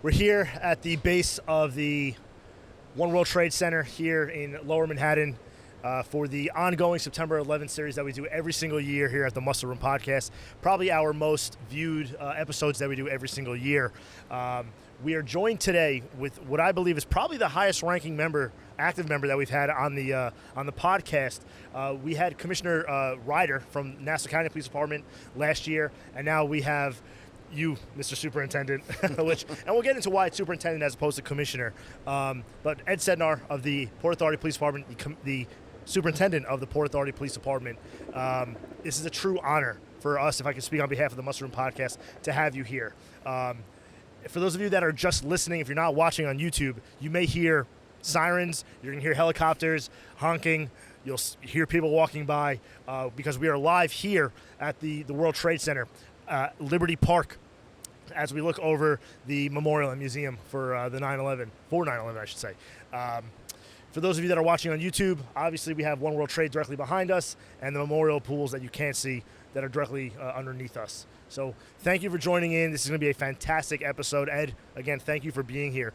We're here at the base of the One World Trade Center here in Lower Manhattan for the ongoing September 11th series that we do every single year here at the Muscle Room Podcast. Probably our most viewed episodes that we do every single year. We are joined today with what I believe is probably the highest ranking member, active member that we've had on the podcast. We had Commissioner Ryder from Nassau County Police Department last year, and now we have you, Mr. Superintendent, and we'll get into why it's Superintendent as opposed to Commissioner. But Ed Cetnar of the Port Authority Police Department, the Superintendent of the Port Authority Police Department. This is a true honor for us, if I can speak on behalf of the Muscle Room Podcast, to have you here. For those of you that are just listening, if you're not watching on YouTube, you may hear sirens, you're going to hear helicopters honking, you'll hear people walking by because we are live here at the World Trade Center, Liberty Park, as we look over the memorial and museum for the 9/11, for 9/11, I should say. For those of you that are watching on YouTube, obviously we have One World Trade directly behind us and the memorial pools that you can't see that are directly underneath us. So thank you for joining in. This is going to be a fantastic episode. Ed, again, thank you for being here.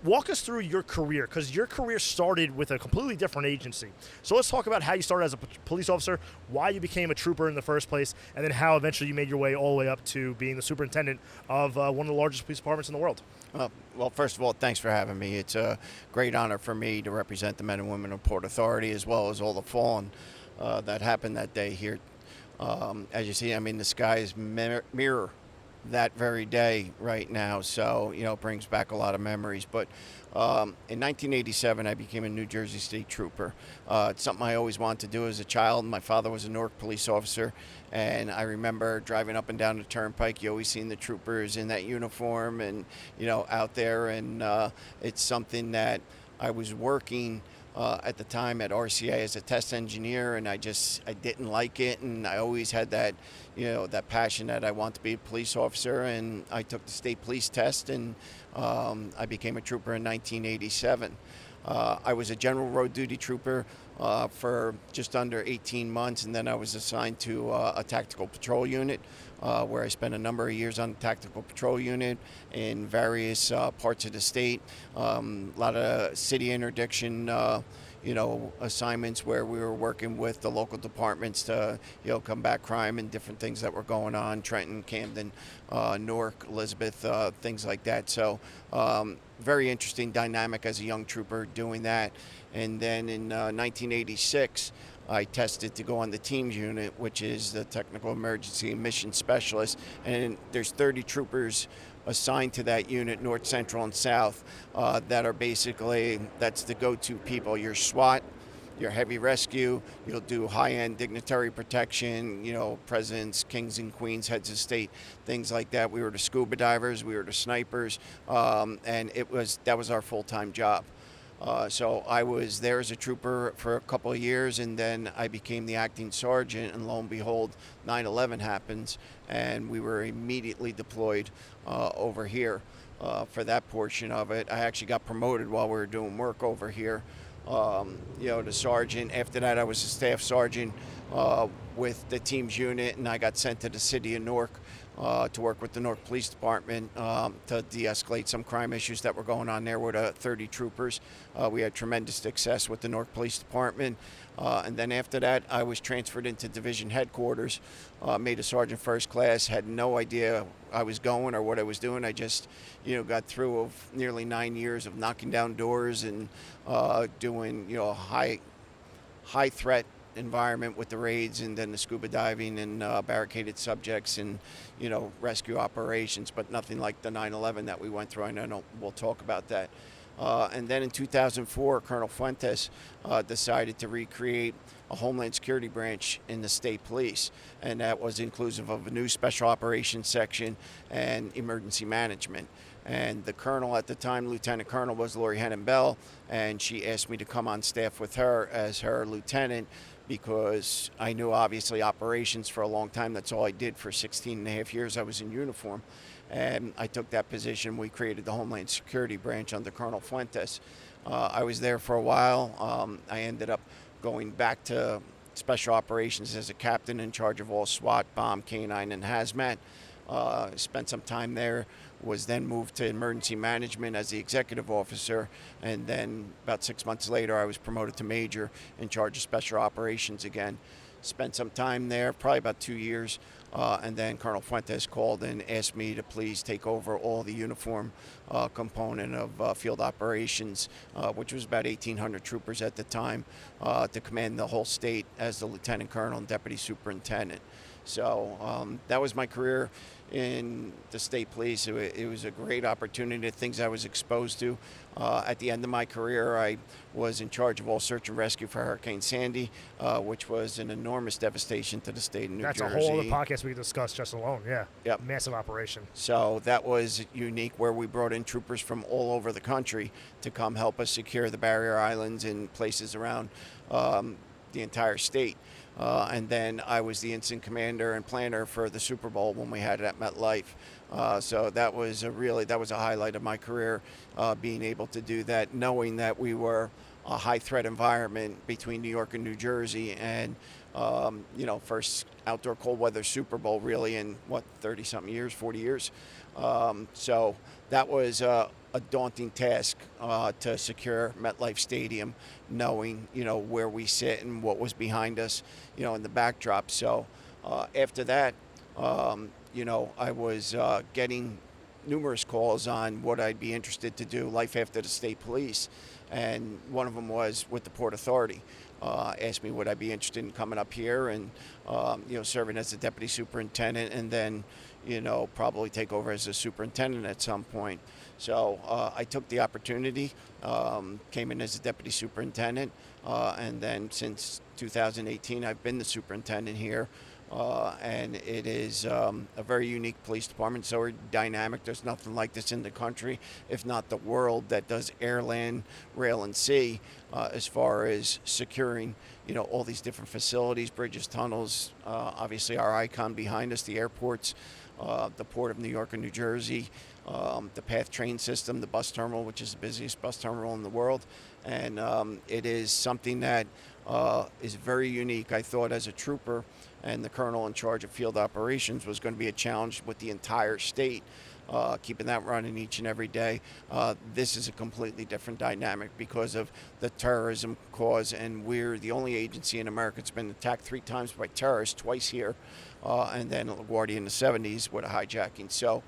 Walk us through your career, because your career started with a completely different agency. So let's talk about how you started as a police officer, why you became a trooper in the first place, and then how eventually you made your way all the way up to being the superintendent of one of the largest police departments in the world. Well, first of all, thanks for having me. It's a great honor for me to represent the men and women of Port Authority, as well as all the fallen that happened that day here. As you see, I mean, the skies mirror that very day right now, so it brings back a lot of memories. But in 1987 I became a New Jersey State Trooper. It's something I always wanted to do as a child. My father was a Newark police officer, and I remember driving up and down the turnpike. You always seen the troopers in that uniform and out there, and it's something that I was working at the time at RCA as a test engineer, and I didn't like it, and I always had that that passion that I want to be a police officer, and I took the state police test, and I became a trooper in 1987. I was a general road duty trooper for just under 18 months, and then I was assigned to a tactical patrol unit where I spent a number of years on the tactical patrol unit in various parts of the state. A lot of city interdiction assignments where we were working with the local departments to combat crime and different things that were going on, Trenton, Camden, Newark, Elizabeth, things like that. So very interesting dynamic as a young trooper doing that. And then in 1986 I tested to go on the teams unit, which is the technical emergency mission specialist, and there's 30 troopers assigned to that unit, north, central, and south, that are that's the go-to people. Your SWAT, your heavy rescue, you'll do high-end dignitary protection, presidents, kings and queens, heads of state, things like that. We were the scuba divers, we were the snipers, and that was our full-time job. So I was there as a trooper for a couple of years, and then I became the acting sergeant, and lo and behold, 9/11 happens, and we were immediately deployed over here for that portion of it. I actually got promoted while we were doing work over here, to sergeant. After that, I was a staff sergeant with the teams unit, and I got sent to the city of Newark to work with the Newark Police Department to de-escalate some crime issues that were going on there with 30 troopers. We had tremendous success with the Newark Police Department. And then after that, I was transferred into division headquarters, made a sergeant first class, had no idea I was going or what I was doing. I just, got through of nearly 9 years of knocking down doors and doing, high threat environment with the raids, and then the scuba diving and barricaded subjects and rescue operations, but nothing like the 9/11 that we went through. I know we'll talk about that. And then in 2004, Colonel Fuentes decided to recreate a Homeland Security branch in the state police, and that was inclusive of a new special operations section and emergency management. And the colonel at the time, Lieutenant Colonel, was Lori Hennon Bell, and she asked me to come on staff with her as her lieutenant, because I knew obviously operations for a long time. That's all I did for 16 and a half years I was in uniform. And I took that position. We created the Homeland Security branch under Colonel Fuentes. I was there for a while. I ended up going back to special operations as a captain in charge of all SWAT, bomb, canine, and hazmat. Spent some time there was then moved to emergency management as the executive officer, and then about 6 months later I was promoted to major in charge of special operations again. Spent some time there, probably about 2 years, and then Colonel Fuentes called and asked me to please take over all the uniform component of field operations, which was about 1,800 troopers at the time, to command the whole state as the lieutenant colonel and deputy superintendent. So that was my career in the state police. It was a great opportunity, things I was exposed to. At the end of my career, I was in charge of all search and rescue for Hurricane Sandy, which was an enormous devastation to the state of New Jersey. That's a whole other podcast we could discuss just alone, yeah. Yep. Massive operation. So that was unique, where we brought in troopers from all over the country to come help us secure the barrier islands and places around the entire state. And then I was the incident commander and planner for the Super Bowl when we had it at MetLife. So that was a highlight of my career, being able to do that, knowing that we were a high threat environment between New York and New Jersey, and first outdoor cold weather Super Bowl really in 40 years. So that was a daunting task to secure MetLife Stadium, knowing where we sit and what was behind us, in the backdrop. So after that, I was getting numerous calls on what I'd be interested to do, life after the state police, and one of them was with the Port Authority. Asked me would I be interested in coming up here and serving as the deputy superintendent, and then probably take over as a superintendent at some point. So I took the opportunity, came in as a deputy superintendent, and then since 2018 I've been the superintendent here. And it is a very unique police department, so we're dynamic. There's nothing like this in the country, if not the world, that does air, land, rail, and sea as far as securing, all these different facilities, bridges, tunnels, obviously our icon behind us, the airports, the Port of New York and New Jersey, the PATH train system, the bus terminal, which is the busiest bus terminal in the world. And it is something that is very unique. I thought as a trooper and the colonel in charge of field operations was going to be a challenge with the entire state, keeping that running each and every day. This is a completely different dynamic because of the terrorism cause, and we're the only agency in America that's been attacked 3 times by terrorists, twice here, and then LaGuardia in the 70s with a hijacking. So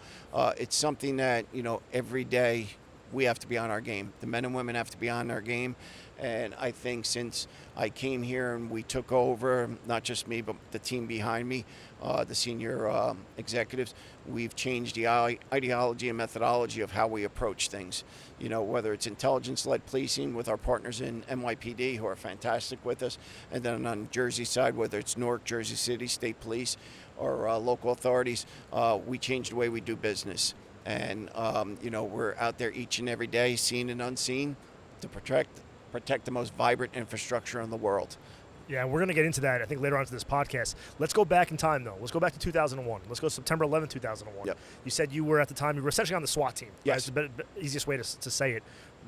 it's something that, every day we have to be on our game. The men and women have to be on their game. And I think since I came here and we took over, not just me, but the team behind me, the senior executives, we've changed the ideology and methodology of how we approach things. Whether it's intelligence-led policing with our partners in NYPD, who are fantastic with us, and then on the Jersey side, whether it's Newark, Jersey City, State Police, or local authorities, we changed the way we do business. And, we're out there each and every day, seen and unseen, to protect the most vibrant infrastructure in the world. Yeah, we're going to get into that, I think, later on to this podcast. Let's go back in time, though. Let's go back to 2001. Let's go September 11, 2001. Yep. You said you were, at the time, you were essentially on the SWAT team. Yes. Right? It's the easiest way to say it.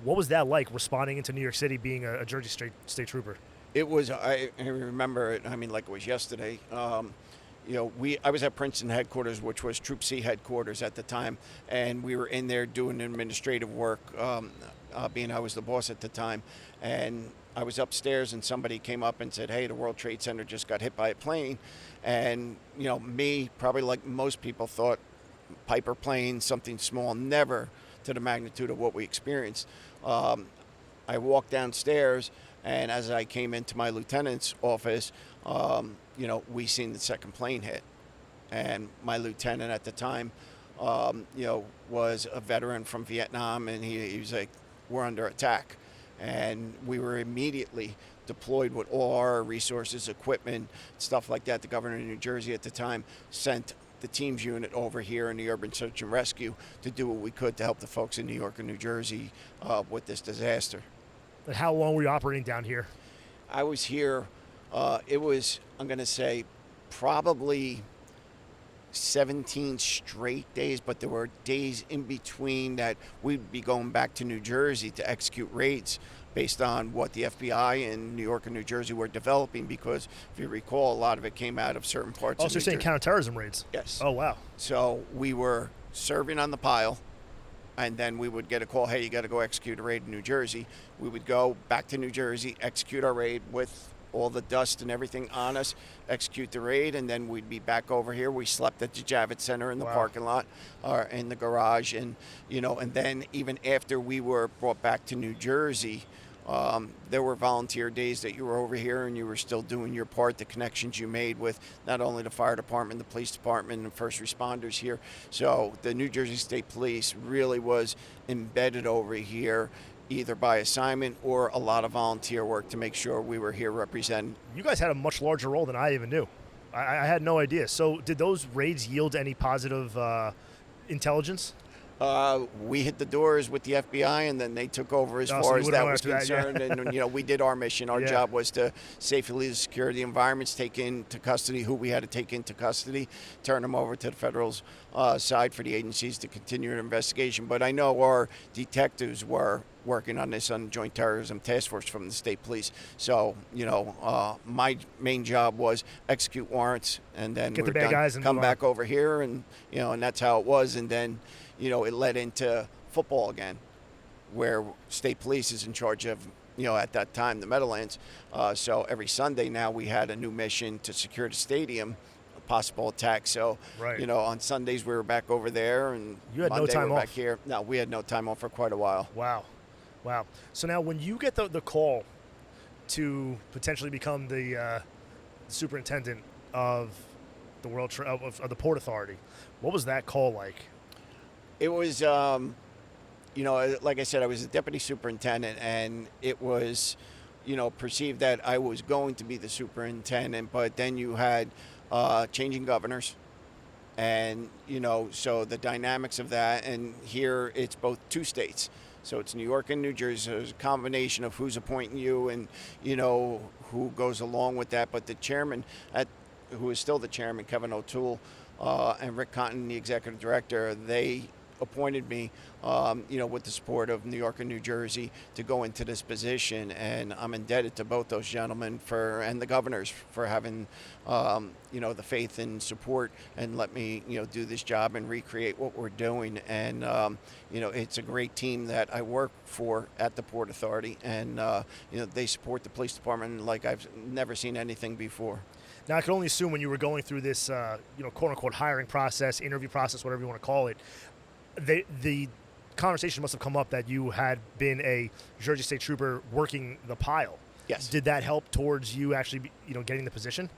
What was that like, responding into New York City, being a Jersey State Trooper? It was, I remember it, like it was yesterday. I was at Princeton headquarters, which was Troop C headquarters at the time, and we were in there doing administrative work, being I was the boss at the time. And I was upstairs and somebody came up and said, hey, the World Trade Center just got hit by a plane. And, me, probably like most people, thought Piper plane, something small, never to the magnitude of what we experienced. I walked downstairs, and as I came into my lieutenant's office, we seen the second plane hit. And my lieutenant at the time, was a veteran from Vietnam, and he was like, we're under attack. And we were immediately deployed with all our resources, equipment, stuff like that. The governor of New Jersey at the time sent the teams unit over here in the urban search and rescue to do what we could to help the folks in New York and New Jersey with this disaster. And how long were you operating down here? I was here, it was, I'm going to say, probably 17 straight days, but there were days in between that we'd be going back to New Jersey to execute raids based on what the FBI in New York and New Jersey were developing, because if you recall, a lot of it came out of certain parts of New Jersey. Oh, so you're saying counter-terrorism raids? Yes. Oh, wow. So we were serving on the pile, and then we would get a call, hey, you got to go execute a raid in New Jersey. We would go back to New Jersey, execute our raid with all the dust and everything on us, execute the raid, and then we'd be back over here. We slept at the Javits Center in the parking lot or in the garage. And, and then even after we were brought back to New Jersey, there were volunteer days that you were over here and you were still doing your part, the connections you made with not only the fire department, the police department, and first responders here. So the New Jersey State Police really was embedded over here, either by assignment or a lot of volunteer work to make sure we were here representing. You guys had a much larger role than I even knew. I had no idea. So did those raids yield any positive intelligence? We hit the doors with the FBI, and then they took over as far as that was concerned. And we did our mission. Our job was to safely secure the environments, take into custody who we had to take into custody, turn them over to the federal's side for the agencies to continue an investigation. But I know our detectives were working on this on Joint Terrorism Task Force from the state police. So, my main job was execute warrants, and then get the bad guys and come back over here, and and that's how it was. And then it led into football again, where state police is in charge of, at that time, the Meadowlands. So every Sunday now we had a new mission to secure the stadium, a possible attack. So, on Sundays we were back over there, and you had Monday no time we're off. Back here. No, we had no time off for quite a while. Wow. So now when you get the call to potentially become the superintendent of the of the Port Authority, what was that call like? It was, like I said, I was a deputy superintendent, and it was, perceived that I was going to be the superintendent, but then you had changing governors, and, so the dynamics of that, and here it's both two states. So it's New York and New Jersey. So there's a combination of who's appointing you and, who goes along with that. But the chairman, who is still the chairman, Kevin O'Toole, and Rick Cotton, the executive director, they appointed me, with the support of New York and New Jersey to go into this position. And I'm indebted to both those gentlemen and the governors for having, the faith and support and let me, do this job and recreate what we're doing. And, it's a great team that I work for at the Port Authority. And, they support the police department like I've never seen anything before. Now, I can only assume when you were going through this, quote-unquote hiring process, interview process, whatever you want to call it, the conversation must have come up that you had been a Jersey State Trooper working the pile. Yes. Did that help towards you actually, getting the position?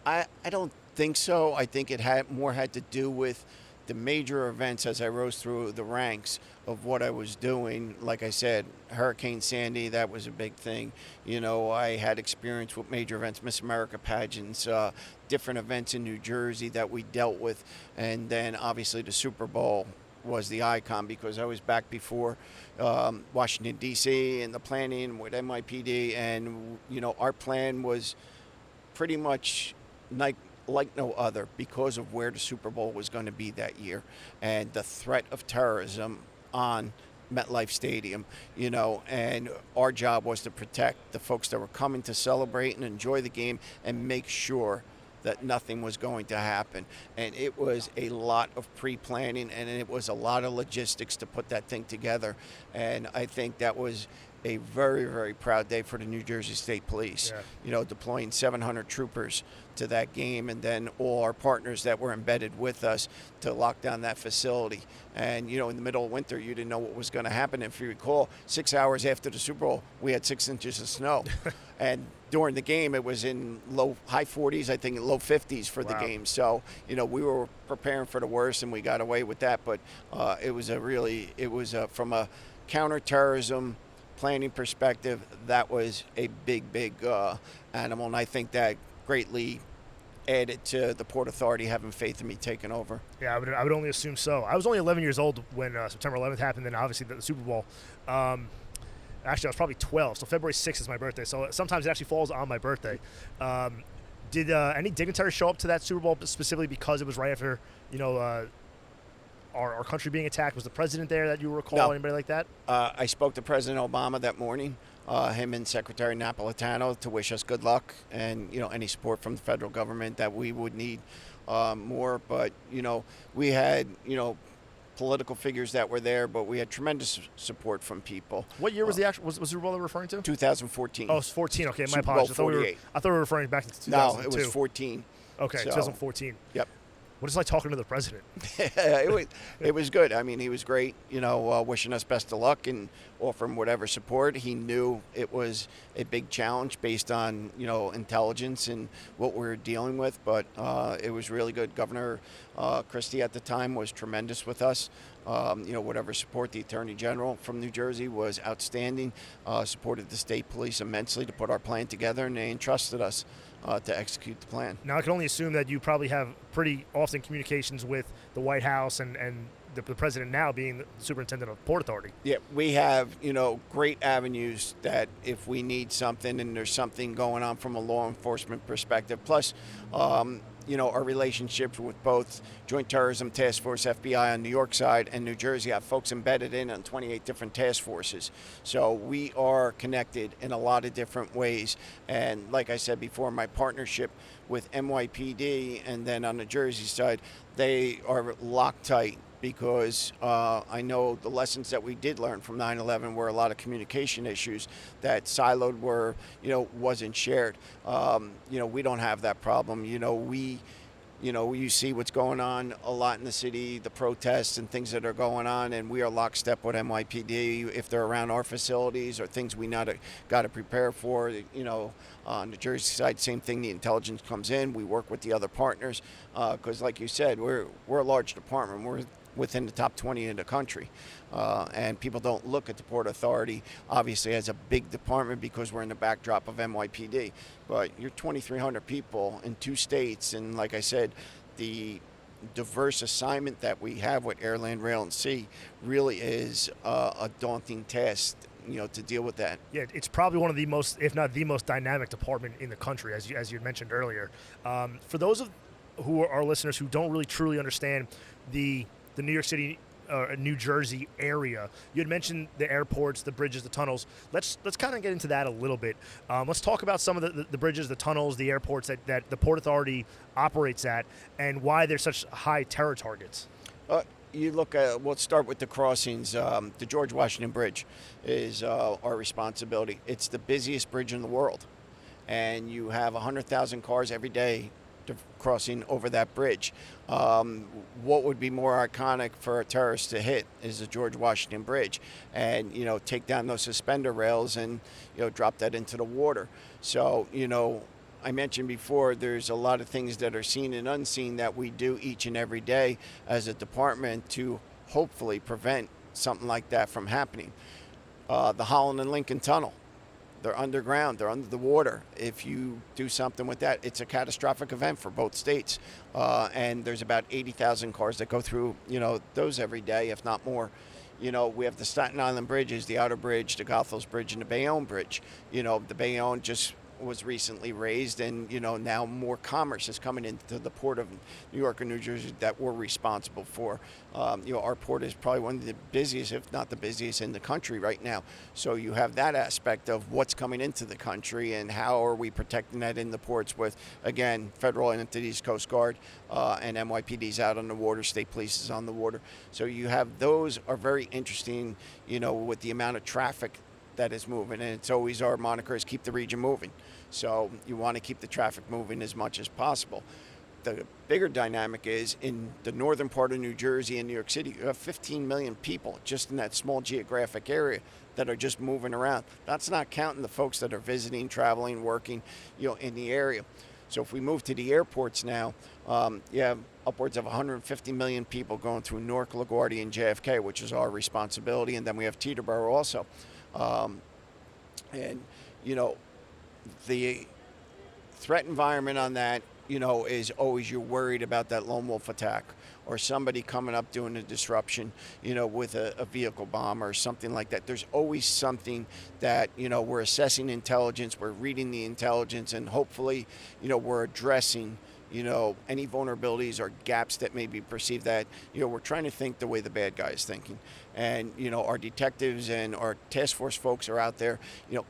I don't think so. I think it had to do with the major events as I rose through the ranks of what I was doing. Like I said, Hurricane Sandy, that was a big thing. I had experience with major events, Miss America pageants, different events in New Jersey that we dealt with. And then obviously the Super Bowl was the icon because I was back before Washington, D.C. and the planning with MIPD. And, our plan was pretty much like no other because of where the Super Bowl was going to be that year and the threat of terrorism on MetLife Stadium, and our job was to protect the folks that were coming to celebrate and enjoy the game and make sure that nothing was going to happen. And it was a lot of pre-planning, and it was a lot of logistics to put that thing together. And I think that was a very, very proud day for the New Jersey State Police, deploying 700 troopers to that game, and then all our partners that were embedded with us to lock down that facility. And, in the middle of winter, you didn't know what was going to happen. If you recall, 6 hours after the Super Bowl, we had 6 inches of snow. And during the game, it was in high 40s, I think low 50s for the game. So, we were preparing for the worst, and we got away with that. But it was from a counter-terrorism planning perspective, that was a big animal, and I think that greatly added to the Port Authority having faith in me taking over. Yeah, I would only assume so. I was only 11 years old when September 11th happened, and obviously the Super Bowl. Actually, I was probably 12, so February 6th is my birthday, so sometimes it actually falls on my birthday. Did any dignitaries show up to that Super Bowl specifically because it was right after, our country being attacked? Was the president there that you recall? No. Anybody like that? I spoke to President Obama that morning, him and Secretary Napolitano, to wish us good luck and, any support from the federal government that we would need more. But, we had, political figures that were there, but we had tremendous support from people. What year was the actual was the Super Bowl they're referring to? 2014. Oh, it's 14. Okay, my Super Bowl apologies. I 48. thought we were referring back to 2002. No, it was 14. Okay, So, 2014. Yep. What is it like talking to the president? it was good. I mean, he was great, wishing us best of luck and offering whatever support. He knew it was a big challenge based on, intelligence and what we were dealing with, but it was really good. Governor Christie at the time was tremendous with us. Whatever support, the Attorney General from New Jersey was outstanding, supported the state police immensely to put our plan together, and they entrusted us to execute the plan. Now, I can only assume that you probably have pretty often communications with the White House and the president now being the superintendent of Port Authority. Yeah, we have, great avenues that if we need something and there's something going on from a law enforcement perspective. Plus, our relationships with both Joint Terrorism Task Force, FBI on New York side, and New Jersey have folks embedded in on 28 different task forces. So we are connected in a lot of different ways. And like I said before, my partnership with NYPD and then on the Jersey side, they are locked tight, because I know the lessons that we did learn from 9/11 were a lot of communication issues that siloed wasn't shared. We don't have that problem. You see what's going on a lot in the city, the protests and things that are going on, and we are lockstep with NYPD if they're around our facilities or things we got to prepare for. On the Jersey side, same thing. The intelligence comes in. We work with the other partners because, like you said, we're a large department. We're within the top 20 in the country. And people don't look at the Port Authority, obviously, as a big department because we're in the backdrop of NYPD. But you're 2,300 people in 2 states. And like I said, the diverse assignment that we have with Air, Land, Rail, and Sea really is a daunting task, to deal with that. Yeah, it's probably one of the most, if not the most dynamic department in the country, as you mentioned earlier. For those of who are our listeners who don't really truly understand the New York City, New Jersey area, you had mentioned the airports, the bridges, the tunnels. Let's kind of get into that a little bit. Let's talk about some of the bridges, the tunnels, the airports that the Port Authority operates at, and why they're such high terror targets. You look at, let's start with the crossings. The George Washington Bridge is our responsibility. It's the busiest bridge in the world, and you have 100,000 cars every day crossing over that bridge. What would be more iconic for a terrorist to hit is the George Washington Bridge, and take down those suspender rails and drop that into the water. So I mentioned before, there's a lot of things that are seen and unseen that we do each and every day as a department to hopefully prevent something like that from happening. The Holland and Lincoln Tunnel. They're underground. They're under the water. If you do something with that, it's a catastrophic event for both states. And there's about 80,000 cars that go through, those every day, if not more. We have the Staten Island bridges, the Outer Bridge, the Goethals Bridge, and the Bayonne Bridge. The Bayonne just was recently raised, and now more commerce is coming into the port of New York and New Jersey that we're responsible for. Our port is probably one of the busiest, if not the busiest, in the country right now. So you have that aspect of what's coming into the country and how are we protecting that in the ports with, again, federal entities, Coast Guard, and NYPD's out on the water, state police is on the water. So you have those are very interesting, with the amount of traffic that is moving, and it's always our moniker is keep the region moving. So you want to keep the traffic moving as much as possible. The bigger dynamic is in the northern part of New Jersey and New York City, you have 15 million people just in that small geographic area that are just moving around. That's not counting the folks that are visiting, traveling, working, in the area. So if we move to the airports now, you have upwards of 150 million people going through Newark, LaGuardia, and JFK, which is our responsibility, and then we have Teterboro also. The threat environment on that, is always you're worried about that lone wolf attack or somebody coming up doing a disruption, with a vehicle bomb or something like that. There's always something that, we're assessing intelligence, we're reading the intelligence, and hopefully, we're addressing any vulnerabilities or gaps that may be perceived that, we're trying to think the way the bad guy is thinking. And, our detectives and our task force folks are out there,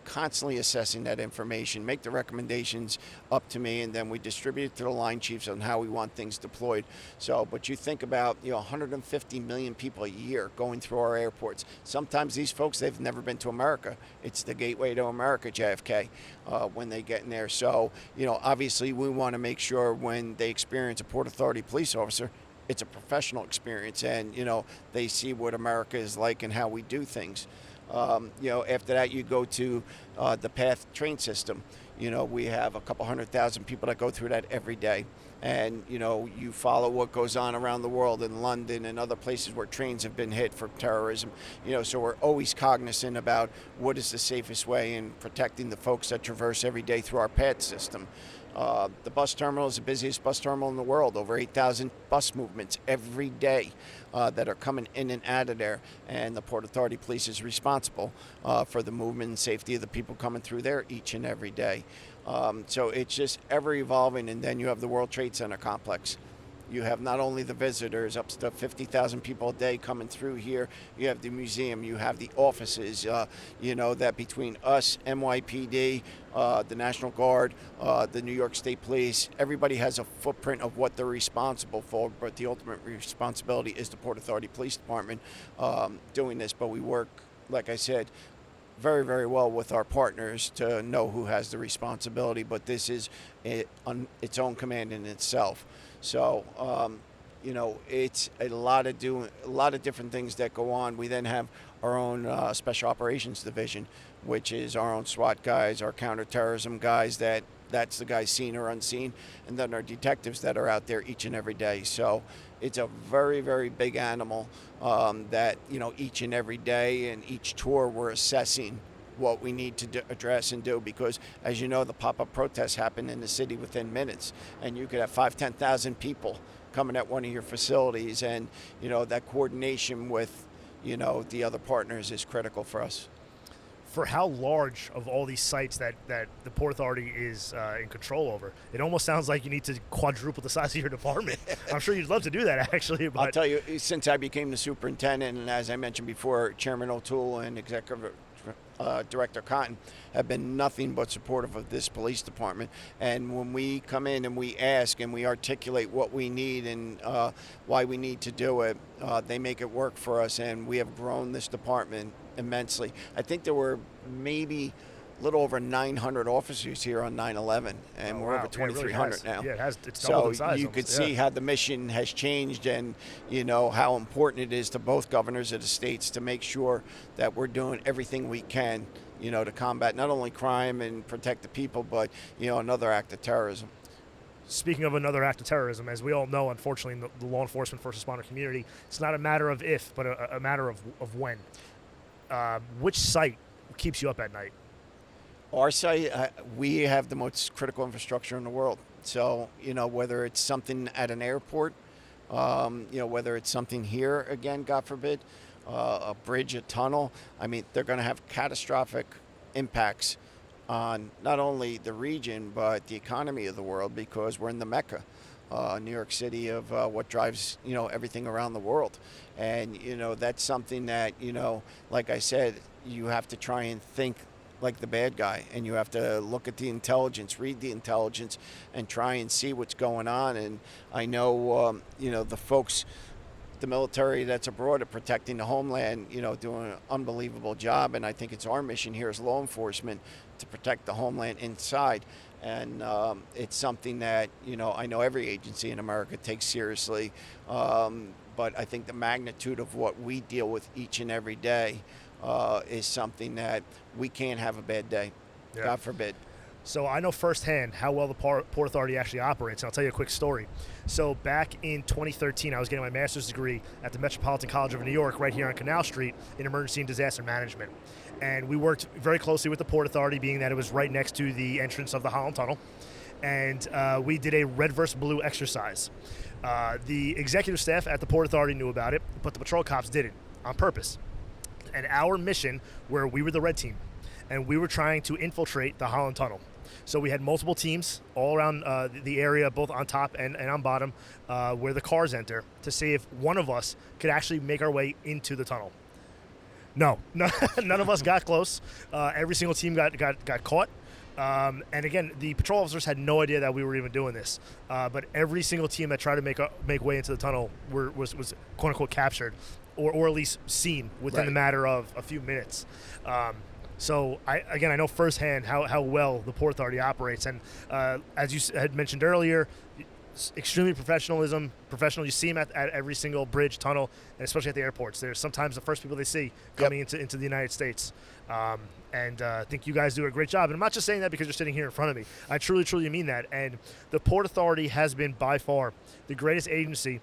constantly assessing that information, make the recommendations up to me, and then we distribute it to the line chiefs on how we want things deployed. So, but you think about, 150 million people a year going through our airports. Sometimes these folks, they've never been to America. It's the gateway to America, JFK, when they get in there. So, obviously we want to make sure when they experience a Port Authority police officer, it's a professional experience, and they see what America is like and how we do things. After that, you go to the PATH train system. We have a couple 100,000 people that go through that every day, and you follow what goes on around the world in London and other places where trains have been hit for terrorism. So we're always cognizant about what is the safest way in protecting the folks that traverse every day through our PATH system. The bus terminal is the busiest bus terminal in the world. Over 8,000 bus movements every day that are coming in and out of there. And the Port Authority Police is responsible for the movement and safety of the people coming through there each and every day. So it's just ever evolving. And then you have the World Trade Center complex. You have not only the visitors, up to 50,000 people a day coming through here. You have the museum. You have the offices. That between us, NYPD, the National Guard, the New York State Police, everybody has a footprint of what they're responsible for. But the ultimate responsibility is the Port Authority Police Department doing this. But we work, like I said, very, very well with our partners to know who has the responsibility. But this is on its own command in itself. So, it's a lot of different things that go on. We then have our own Special Operations Division, which is our own SWAT guys, our counter-terrorism guys, that's the guys seen or unseen, and then our detectives that are out there each and every day. So it's a very, very big animal that, each and every day and each tour we're assessing what we need to address and do, because as you know, the pop-up protests happen in the city within minutes, and you could have 5,000-10,000 people coming at one of your facilities, and that coordination with the other partners is critical for us. For how large of all these sites that the Port Authority is in control over, it almost sounds like you need to quadruple the size of your department. I'm sure you'd love to do that, actually. But I'll tell you, since I became the superintendent, and as I mentioned before, Chairman O'Toole and Executive Director Cotton have been nothing but supportive of this police department. And when we come in and we ask and we articulate what we need and why we need to do it, they make it work for us, and we have grown this department immensely. I think there were maybe a little over 900 officers here on 9/11, and we're over 2,300 now. Yeah, it has. It's doubled in size. So you could see how the mission has changed, and how important it is to both governors of the states to make sure that we're doing everything we can, to combat not only crime and protect the people, but another act of terrorism. Speaking of another act of terrorism, as we all know, unfortunately, in the law enforcement first responder community, it's not a matter of if, but a matter of when. Which site keeps you up at night? Our site, we have the most critical infrastructure in the world. So, whether it's something at an airport, whether it's something here, again, God forbid, a bridge, a tunnel, they're going to have catastrophic impacts on not only the region, but the economy of the world, because we're in the Mecca, New York City, of what drives, everything around the world. And, that's something that, like I said, you have to try and think like the bad guy, and you have to look at the intelligence, read the intelligence, and try and see what's going on. And I know, the folks, the military that's abroad are protecting the homeland, doing an unbelievable job. And I think it's our mission here as law enforcement to protect the homeland inside. And it's something that, I know every agency in America takes seriously. But I think the magnitude of what we deal with each and every day is something that we can't have a bad day. Yeah. God forbid. So I know firsthand how well the Port Authority actually operates, and I'll tell you a quick story. So back in 2013, I was getting my master's degree at the Metropolitan College of New York right here on Canal Street in emergency and disaster management. And we worked very closely with the Port Authority, being that it was right next to the entrance of the Holland Tunnel. And we did a red versus blue exercise. The executive staff at the Port Authority knew about it, but the patrol cops didn't, on purpose. And our mission, where we were the red team, and we were trying to infiltrate the Holland Tunnel. So we had multiple teams all around the area, both on top and on bottom, where the cars enter, to see if one of us could actually make our way into the tunnel. No, no, none of us got close. Every single team got caught. And again, the patrol officers had no idea that we were even doing this. But every single team that tried to make way into the tunnel was quote unquote captured, or at least seen within the matter of a few minutes. So I know firsthand how well the Port Authority operates, and as you had mentioned earlier, extremely professional. You see them at every single bridge, tunnel, and especially at the airports. They're sometimes the first people they see coming into the United States. And I think you guys do a great job. And I'm not just saying that because you're sitting here in front of me. I truly, truly mean that. And the Port Authority has been by far the greatest agency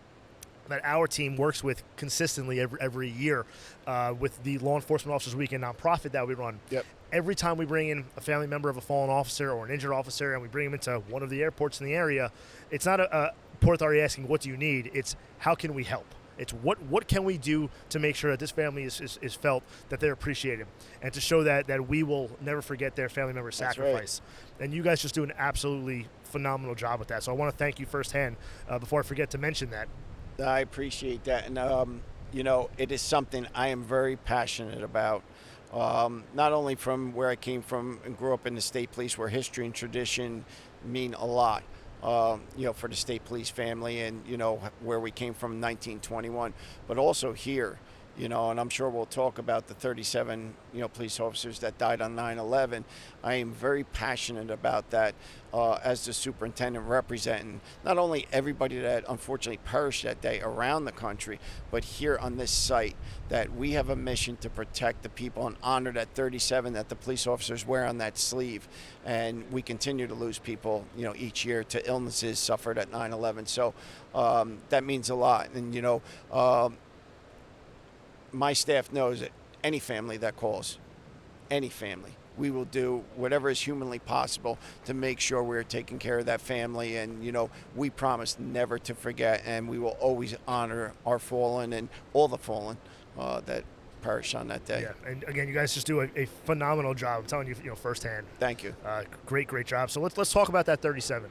that our team works with consistently every year with the Law Enforcement Officers Weekend nonprofit that we run. Yep. Every time we bring in a family member of a fallen officer or an injured officer and we bring them into one of the airports in the area, it's not a Port Authority asking, what do you need? It's how can we help? It's what can we do to make sure that this family is felt that they're appreciated, and to show that we will never forget their family member's sacrifice. Right. And you guys just do an absolutely phenomenal job with that. So I want to thank you firsthand before I forget to mention that. I appreciate that. And, it is something I am very passionate about. Not only from where I came from and grew up in the state police, where history and tradition mean a lot, for the state police family, and, where we came from in 1921, but also here, and I'm sure we'll talk about the 37, police officers that died on 9/11. I am very passionate about that as the superintendent, representing not only everybody that unfortunately perished that day around the country, but here on this site, that we have a mission to protect the people and honor that 37 that the police officers wear on that sleeve. And we continue to lose people, each year to illnesses suffered at 9/11. So that means a lot. And, my staff knows that any family that calls, any family, we will do whatever is humanly possible to make sure we're taking care of that family. And, we promise never to forget, and we will always honor our fallen and all the fallen that perished on that day. Yeah, and again, you guys just do a phenomenal job. I'm telling you, firsthand. Thank you. Great job. So let's talk about that 37.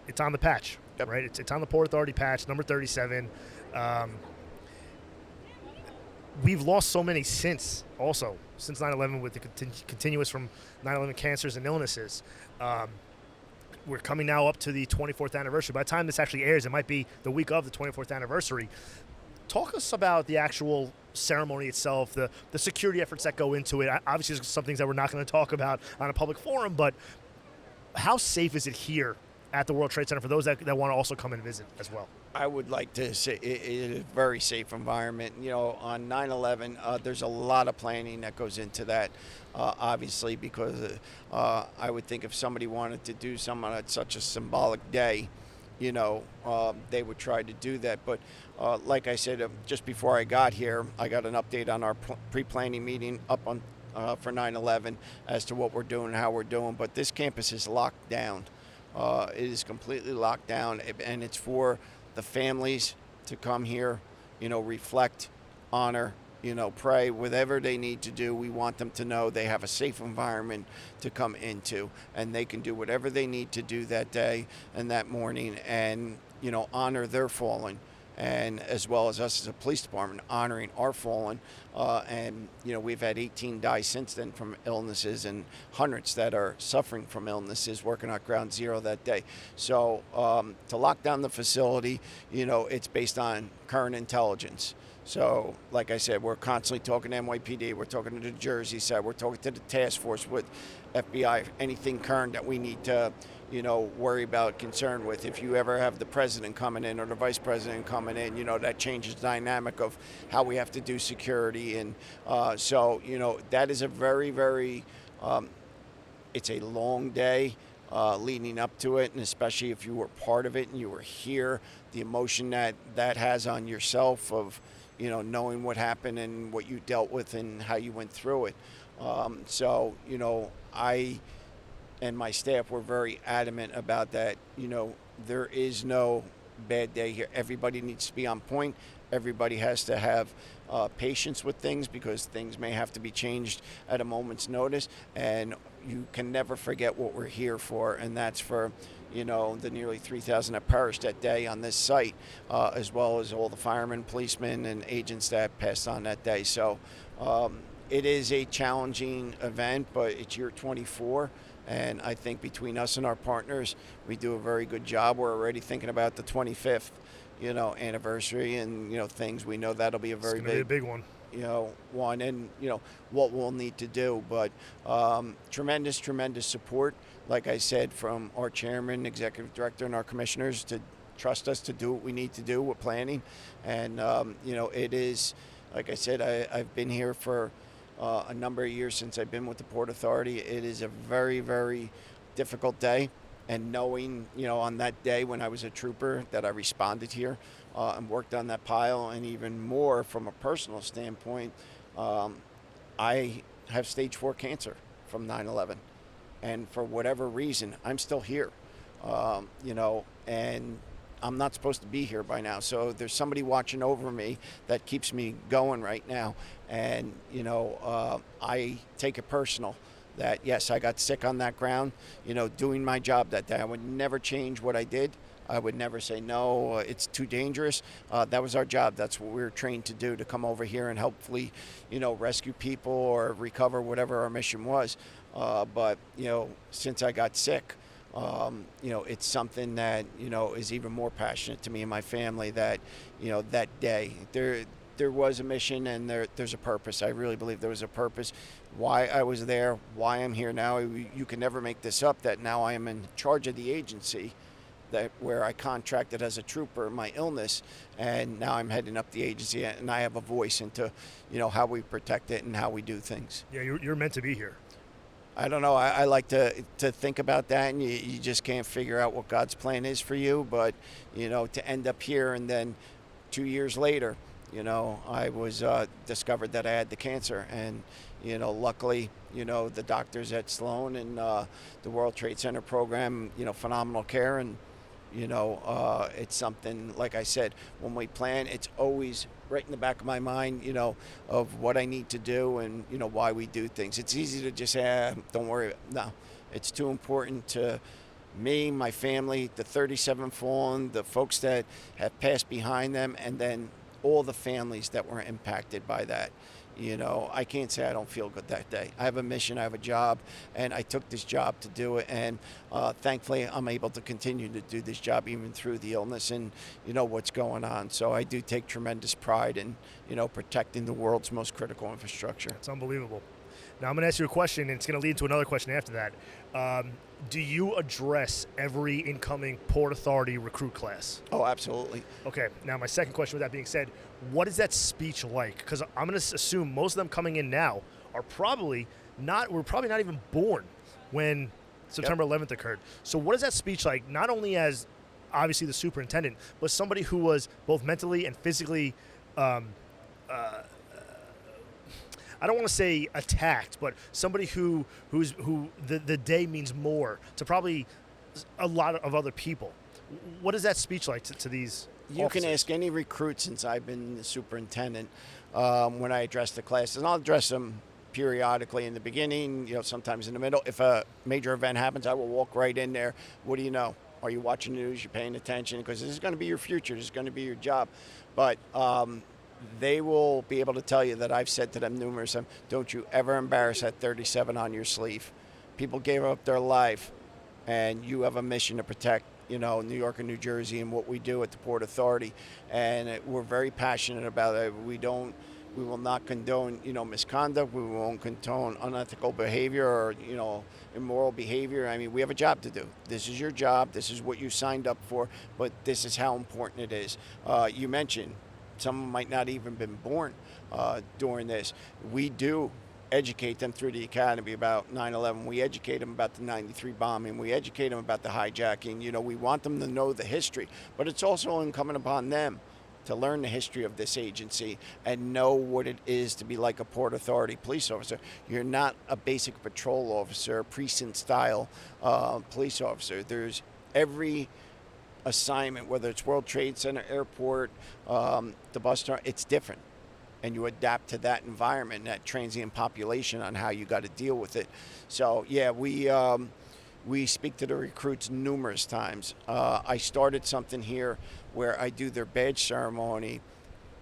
It's on the patch, right? It's on the Port Authority patch, number 37. We've lost so many since 9/11, with the continuous from 9/11 cancers and illnesses. We're coming now up to the 24th anniversary. By the time this actually airs, it might be the week of the 24th anniversary. Talk us about the actual ceremony itself, the security efforts that go into it. Obviously, there's some things that we're not going to talk about on a public forum, but how safe is it here at the World Trade Center for those that want to also come and visit as well? I would like to say it is a very safe environment. On 9/11, there's a lot of planning that goes into that, obviously, because I would think if somebody wanted to do something on such a symbolic day, they would try to do that. But like I said, just before I got here, I got an update on our pre-planning meeting up on for 9/11 as to what we're doing and how we're doing. But this campus is locked down. It is completely locked down, and it's for the families to come here, reflect, honor, pray, whatever they need to do. We want them to know they have a safe environment to come into, and they can do whatever they need to do that day and that morning, and, honor their fallen, and as well as us as a police department honoring our fallen. And, we've had 18 die since then from illnesses, and hundreds that are suffering from illnesses working at Ground Zero that day. So to lock down the facility, it's based on current intelligence. So, like I said, we're constantly talking to NYPD, we're talking to the Jersey side, we're talking to the task force with FBI, anything current that we need to, worry about, concerned with. If you ever have the president coming in or the vice president coming in, that changes the dynamic of how we have to do security. And so, that is a very, very, it's a long day leading up to it. And especially if you were part of it and you were here, the emotion that has on yourself of, knowing what happened and what you dealt with and how you went through it. So, I and my staff were very adamant about that. There is no bad day here. Everybody needs to be on point. Everybody has to have patience with things, because things may have to be changed at a moment's notice. And you can never forget what we're here for, and that's for, the nearly 3,000 that perished that day on this site, as well as all the firemen, policemen, and agents that passed on that day. So it is a challenging event, but it's year 24. And I think between us and our partners, we do a very good job. We're already thinking about the 25th, anniversary and, things. We know that'll be a very big one. One, and what we'll need to do. But tremendous support, like I said, from our chairman, executive director, and our commissioners to trust us to do what we need to do with planning. And it is, like I said, I've been here for a number of years since I've been with the Port Authority. It is a very, very difficult day. And knowing, on that day when I was a trooper that I responded here and worked on that pile, and even more from a personal standpoint, I have stage 4 cancer from 9/11. And for whatever reason, I'm still here, and I'm not supposed to be here by now. So there's somebody watching over me that keeps me going right now. And, I take it personal that, yes, I got sick on that ground, doing my job that day. I would never change what I did. I would never say, no, it's too dangerous. That was our job. That's what we were trained to do, to come over here and hopefully, rescue people or recover whatever our mission was. But, since I got sick, it's something that, is even more passionate to me and my family that, that day there was a mission and there's a purpose. I really believe there was a purpose. Why I was there, why I'm here now. You can never make this up, that now I am in charge of the agency where I contracted as a trooper, my illness, and now I'm heading up the agency, and I have a voice into, how we protect it and how we do things. Yeah, you're meant to be here. I don't know. I like to think about that, and you just can't figure out what God's plan is for you. But, to end up here, and then 2 years later, I was discovered that I had the cancer. And, luckily, the doctors at Sloan and the World Trade Center program, phenomenal care. And, it's something, like I said, when we plan, it's always right in the back of my mind, of what I need to do and, why we do things. It's easy to just say, don't worry. No, it's too important to me, my family, the 37 fallen, the folks that have passed behind them, and then all the families that were impacted by that. I can't say I don't feel good that day. I have a mission, I have a job, and I took this job to do it. And thankfully, I'm able to continue to do this job even through the illness and, what's going on. So I do take tremendous pride in, protecting the world's most critical infrastructure. It's unbelievable. Now, I'm going to ask you a question, and it's going to lead to another question after that. Do you address every incoming Port Authority recruit class? Oh, absolutely. Okay. Now, my second question, with that being said, what is that speech like? Because I'm going to assume most of them coming in now are probably not even born when September 11th occurred. So what is that speech like, not only as obviously the superintendent, but somebody who was both mentally and physically I don't want to say attacked, but somebody who the day means more to probably a lot of other people. What is that speech like to these You officers? can ask any recruit since I've been the superintendent when I address the classes. And I'll address them periodically in the beginning, sometimes in the middle. If a major event happens, I will walk right in there. What do you know? Are you watching the news? You're paying attention? Because this is going to be your future. This is going to be your job. But they will be able to tell you that I've said to them numerous times, don't you ever embarrass that 37 on your sleeve. People gave up their life, and you have a mission to protect, New York and New Jersey and what we do at the Port Authority. And we're very passionate about it. We will not condone, misconduct. We won't condone unethical behavior or, immoral behavior. I mean, we have a job to do. This is your job. This is what you signed up for, but this is how important it is. You mentioned some might not even been born during this. We do educate them through the academy about 9/11. We educate them about the 93 bombing. We educate them about the hijacking. We want them to know the history, but it's also incumbent upon them to learn the history of this agency and know what it is to be like a Port Authority police officer. You're not a basic patrol officer, precinct-style police officer. There's every assignment, whether it's World Trade Center, airport, the bus stop, it's different. And you adapt to that environment, that transient population, on how you got to deal with it. So, yeah, we we speak to the recruits numerous times. I started something here where I do their badge ceremony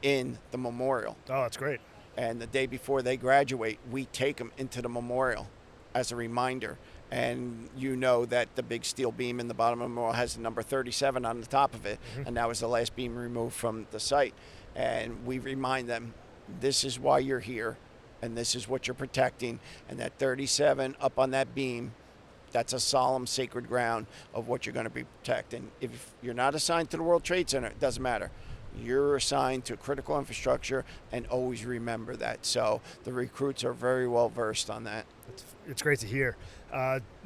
in the memorial. Oh, that's great. And the day before they graduate, we take them into the memorial as a reminder. And you know that the big steel beam in the bottom of the memorial has the number 37 on the top of it. Mm-hmm. And that was the last beam removed from the site. And we remind them, this is why you're here, and this is what you're protecting. And that 37 up on that beam, that's a solemn, sacred ground of what you're going to be protecting. If you're not assigned to the World Trade Center, it doesn't matter. You're assigned to critical infrastructure, and always remember that. So the recruits are very well versed on that. It's great to hear.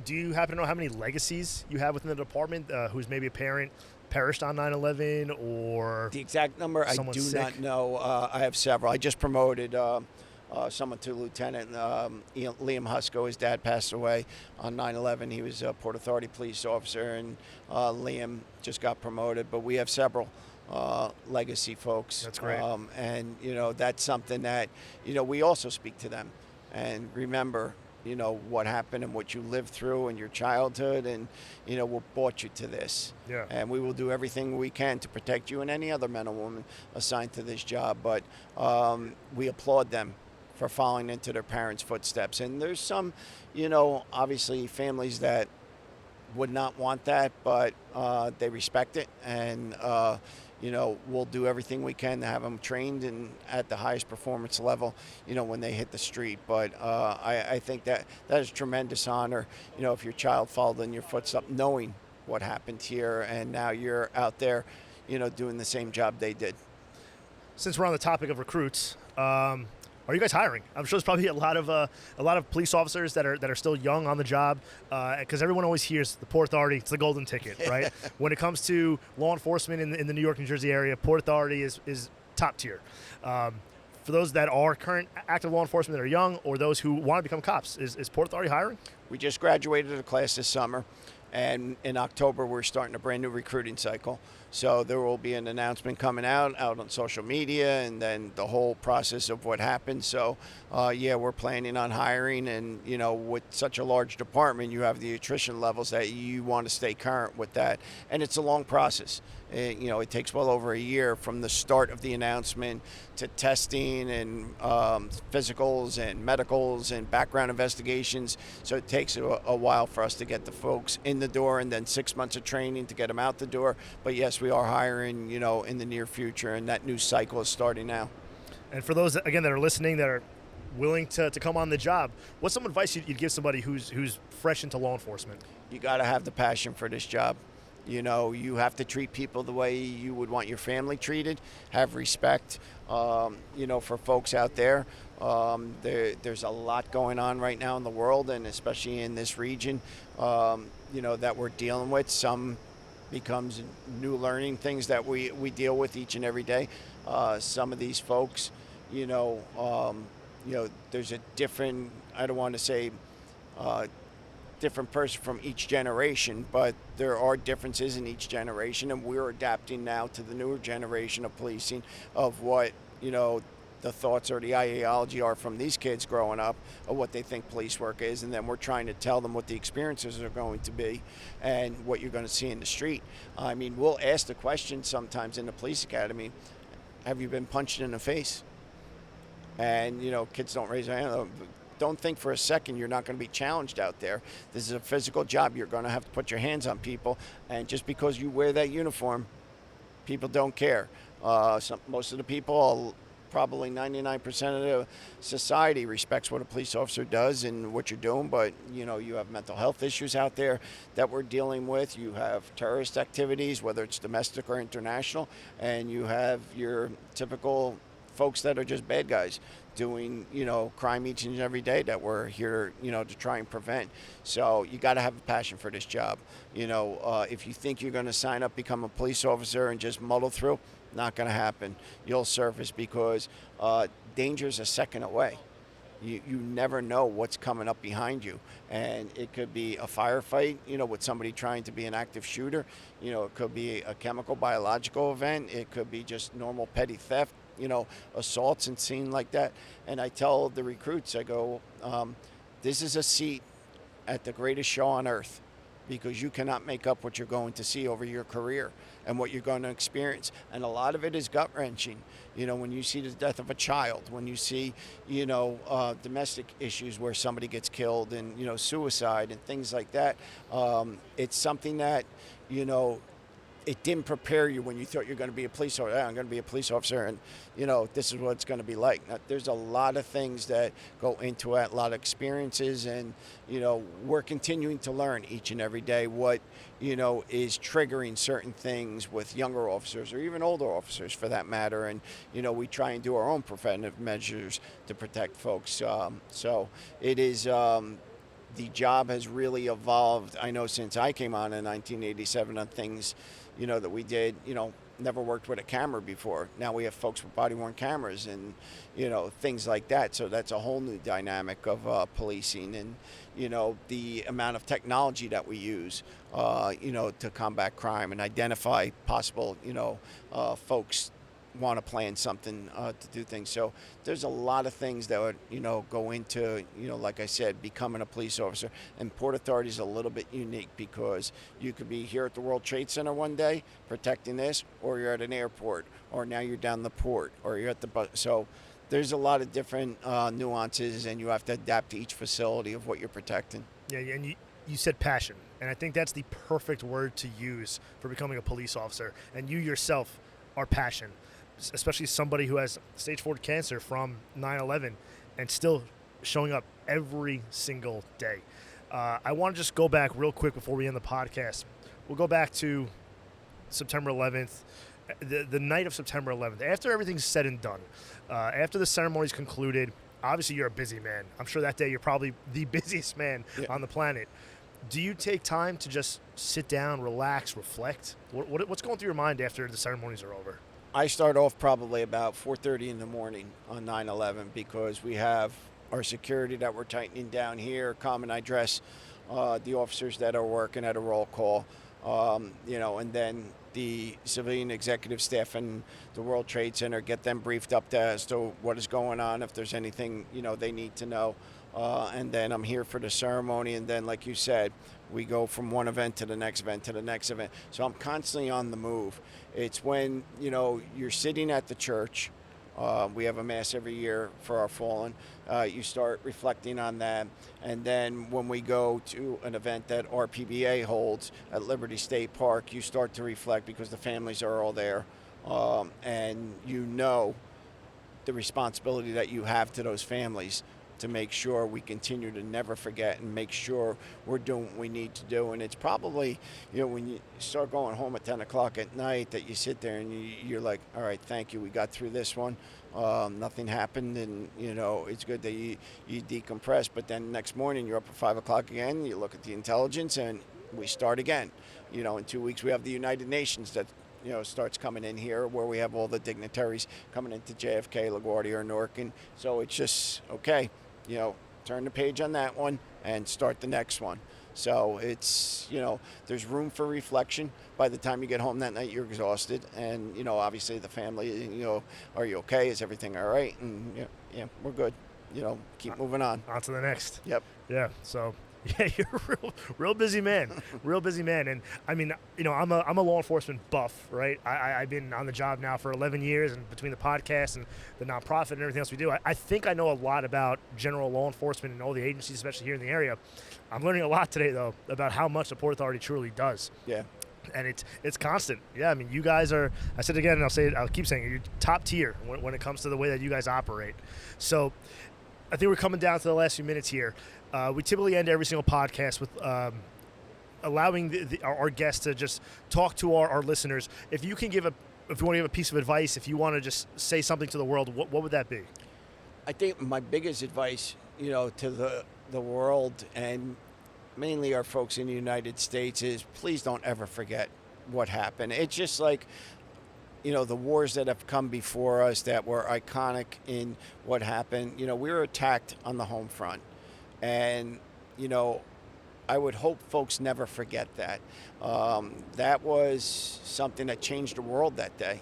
Do you happen to know how many legacies you have within the department who's maybe a parent perished on 9/11 or the exact number? I do sick? not know. I have several. I just promoted someone to lieutenant. Liam Husko, his dad passed away on 9/11. He was a Port Authority police officer, and Liam just got promoted. But we have several legacy folks. That's great. And, that's something that, we also speak to them and remember, what happened and what you lived through in your childhood and, what brought you to this. Yeah. And we will do everything we can to protect you and any other man or woman assigned to this job. But we applaud them for following into their parents' footsteps. And there's some, obviously families that would not want that, but they respect it. And, we'll do everything we can to have them trained and at the highest performance level, when they hit the street. But I think that is tremendous honor, if your child followed in your footsteps, knowing what happened here, and now you're out there, doing the same job they did. Since we're on the topic of recruits, are you guys hiring? I'm sure there's probably a lot of police officers that are still young on the job, because everyone always hears the Port Authority. It's the golden ticket, right? When it comes to law enforcement in the New York, New Jersey area, Port Authority is top tier. For those that are current active law enforcement that are young, or those who want to become cops, is Port Authority hiring? We just graduated a class this summer, and in October we're starting a brand new recruiting cycle. So there will be an announcement coming out on social media, and then the whole process of what happened. So, we're planning on hiring, and, with such a large department, you have the attrition levels that you want to stay current with that. And it's a long process. It takes well over a year from the start of the announcement to testing and physicals and medicals and background investigations. So it takes a while for us to get the folks in the door, and then 6 months of training to get them out the door. But yes, we are hiring, in the near future, and that new cycle is starting now. And for those, that are listening that are willing to come on the job, what's some advice you'd give somebody who's fresh into law enforcement? You got to have the passion for this job. You have to treat people the way you would want your family treated. Have respect, for folks out there. There's a lot going on right now in the world, and especially in this region, that we're dealing with. Some becomes new learning things that we deal with each and every day. Some of these folks, there's a different, I don't want to say different person from each generation, but there are differences in each generation, and we're adapting now to the newer generation of policing, of what, the thoughts or the ideology are from these kids growing up of what they think police work is, and then we're trying to tell them what the experiences are going to be and what you're going to see in the street. I mean, we'll ask the question sometimes in the police academy, have you been punched in the face? And, kids don't raise their hand. Don't think for a second you're not going to be challenged out there. This is a physical job. You're going to have to put your hands on people. And just because you wear that uniform, people don't care. Most of the people, probably 99% of the society respects what a police officer does and what you're doing. But, you have mental health issues out there that we're dealing with. You have terrorist activities, whether it's domestic or international. And you have your typical folks that are just bad guys doing, crime each and every day that we're here, to try and prevent. So you got to have a passion for this job. If you think you're going to sign up, become a police officer and just muddle through, not going to happen. You'll surface because danger's a second away. You never know what's coming up behind you. And it could be a firefight, with somebody trying to be an active shooter. It could be a chemical, biological event. It could be just normal petty theft, assaults and scene like that. And I tell the recruits, I go, this is a seat at the greatest show on earth. because you cannot make up what you're going to see over your career and what you're going to experience. And a lot of it is gut-wrenching. When you see the death of a child, when you see, domestic issues where somebody gets killed and, suicide and things like that, it's something that, it didn't prepare you when you thought you're going to be a police officer. I'm going to be a police officer, and this is what it's going to be like. Now, there's a lot of things that go into it, a lot of experiences, and we're continuing to learn each and every day what is triggering certain things with younger officers or even older officers for that matter. And we try and do our own preventive measures to protect folks. So it is. The job has really evolved. I know since I came on in 1987 on things, that we did, never worked with a camera before. Now we have folks with body-worn cameras and, things like that. So that's a whole new dynamic of policing and, the amount of technology that we use, to combat crime and identify possible, folks want to plan something to do things. So there's a lot of things that would go into like I said, becoming a police officer. And Port Authority is a little bit unique because you could be here at the World Trade Center one day protecting this, or you're at an airport, or now you're down the port, or you're at the bus. So there's a lot of different nuances, and you have to adapt to each facility of what you're protecting. Yeah, and you said passion, and I think that's the perfect word to use for becoming a police officer. And you yourself are passion, especially somebody who has stage 4 cancer from 9/11 and still showing up every single day. I want to just go back real quick before we end the podcast. We'll go back to September 11th, the night of September 11th. After everything's said and done, after the ceremony's concluded, obviously you're a busy man. I'm sure that day you're probably the busiest man on the planet. Do you take time to just sit down, relax, reflect? What's going through your mind after the ceremonies are over? I start off probably about 4:30 in the morning on 9/11 because we have our security that we're tightening down here. And I dress the officers that are working at a roll call, and then the civilian executive staff and the World Trade Center, get them briefed up as to what is going on, if there's anything they need to know. And then I'm here for the ceremony, and then, like you said, we go from one event to the next event to the next event. So I'm constantly on the move. It's when, you're sitting at the church. We have a mass every year for our fallen. You start reflecting on that. And then when we go to an event that RPBA holds at Liberty State Park, you start to reflect because the families are all there. And the responsibility that you have to those families to make sure we continue to never forget and make sure we're doing what we need to do. And it's probably, when you start going home at 10 o'clock at night that you sit there and you're like, all right, thank you, we got through this one. Nothing happened, and, it's good that you decompress. But then next morning you're up at 5 o'clock again, you look at the intelligence, and we start again. In 2 weeks we have the United Nations that starts coming in here, where we have all the dignitaries coming into JFK, LaGuardia, or Newark. And so it's just, okay, turn the page on that one and start the next one. So it's, there's room for reflection. By the time you get home that night, you're exhausted. And, obviously the family, are you okay? Is everything all right? And, we're good. Keep moving on. On to the next. Yep. Yeah, so... Yeah, you're a real busy man, real busy man. And I mean, I'm a law enforcement buff, right? I've been on the job now for 11 years, and between the podcast and the nonprofit and everything else we do, I think I know a lot about general law enforcement and all the agencies, especially here in the area. I'm learning a lot today, though, about how much the Port Authority truly does. Yeah. And it's constant. Yeah, I mean, you guys are, I said it again, and I'll keep saying it, you're top tier when it comes to the way that you guys operate. So I think we're coming down to the last few minutes here. We typically end every single podcast with allowing our guests to just talk to our listeners. If you want to give a piece of advice, if you want to just say something to the world, what would that be? I think my biggest advice, to the world and mainly our folks in the United States is please don't ever forget what happened. It's just like, the wars that have come before us that were iconic in what happened. We were attacked on the home front. And, I would hope folks never forget that. That was something that changed the world that day.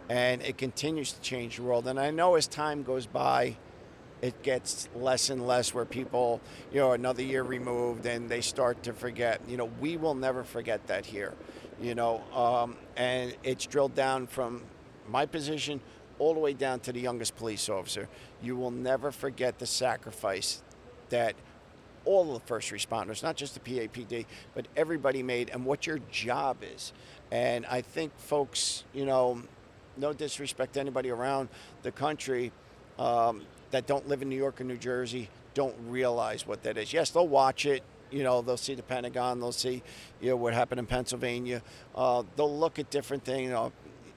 And it continues to change the world. And I know as time goes by, it gets less and less where people, another year removed and they start to forget. We will never forget that here, and it's drilled down from my position all the way down to the youngest police officer. You will never forget the sacrifice that all the first responders, not just the PAPD, but everybody made, and what your job is. And I think folks, no disrespect to anybody around the country that don't live in New York or New Jersey, don't realize what that is. Yes, they'll watch it. They'll see the Pentagon. They'll see, what happened in Pennsylvania. They'll look at different things.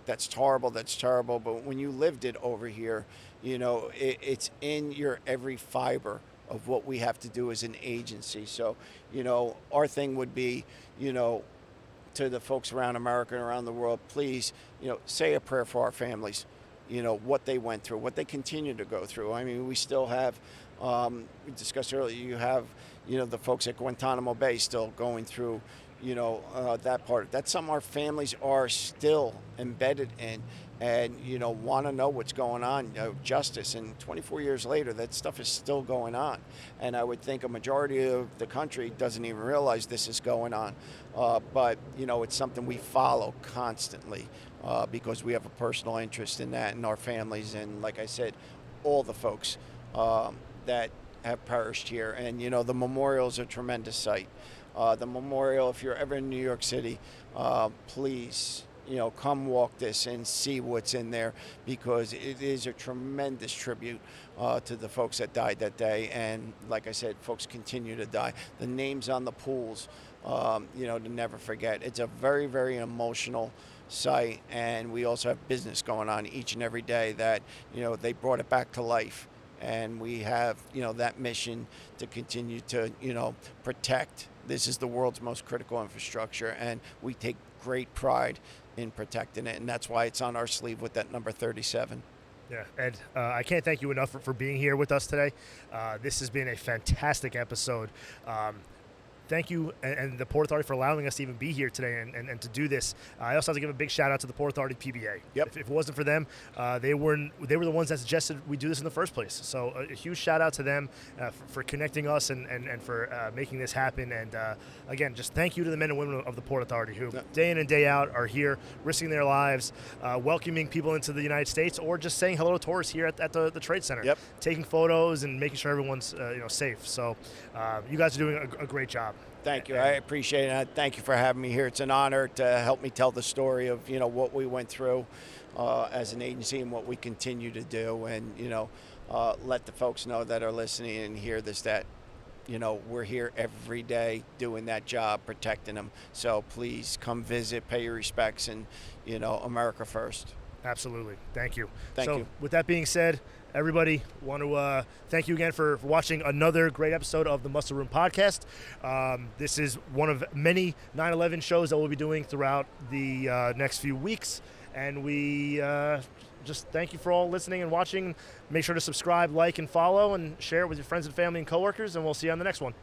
That's horrible. That's terrible. But when you lived it over here, it's in your every fiber of what we have to do as an agency. So, our thing would be, to the folks around America and around the world, please, say a prayer for our families, what they went through, what they continue to go through. I mean, we still have, we discussed earlier, you have, the folks at Guantanamo Bay still going through, that part. That's something our families are still embedded in and, want to know what's going on, justice. And 24 years later, that stuff is still going on. And I would think a majority of the country doesn't even realize this is going on. But, it's something we follow constantly because we have a personal interest in that and our families. And like I said, all the folks that have perished here. And, the memorial is a tremendous sight. The memorial, if you're ever in New York City, please, come walk this and see what's in there, because it is a tremendous tribute to the folks that died that day. And like I said, folks continue to die. The names on the pools, to never forget. It's a very, very emotional site. And we also have business going on each and every day that, they brought it back to life. And we have, that mission to continue to, protect. This is the world's most critical infrastructure, and we take great pride in protecting it, and that's why it's on our sleeve with that number 37. Yeah, Ed, I can't thank you enough for being here with us today. This has been a fantastic episode. Thank you and the Port Authority for allowing us to even be here today and to do this. I also have to give a big shout out to the Port Authority PBA. Yep. If it wasn't for them, they were the ones that suggested we do this in the first place. So a huge shout out to them for connecting us and for making this happen. And again, just thank you to the men and women of the Port Authority who day in and day out are here risking their lives, welcoming people into the United States, or just saying hello to tourists here at the Trade Center. Yep. Taking photos and making sure everyone's safe. So you guys are doing a great job. Thank you. I appreciate it. Thank you for having me here. It's an honor to help me tell the story of, what we went through as an agency and what we continue to do. And, let the folks know that are listening and hear this, that, we're here every day doing that job, protecting them. So please come visit, pay your respects, and, America first. Absolutely. Thank you. Thank you. With that being said, everybody, want to thank you again for watching another great episode of the Muscle Room Podcast. This is one of many 9/11 shows that we'll be doing throughout the next few weeks. And we just thank you for all listening and watching. Make sure to subscribe, like, and follow, and share it with your friends and family and coworkers. And we'll see you on the next one.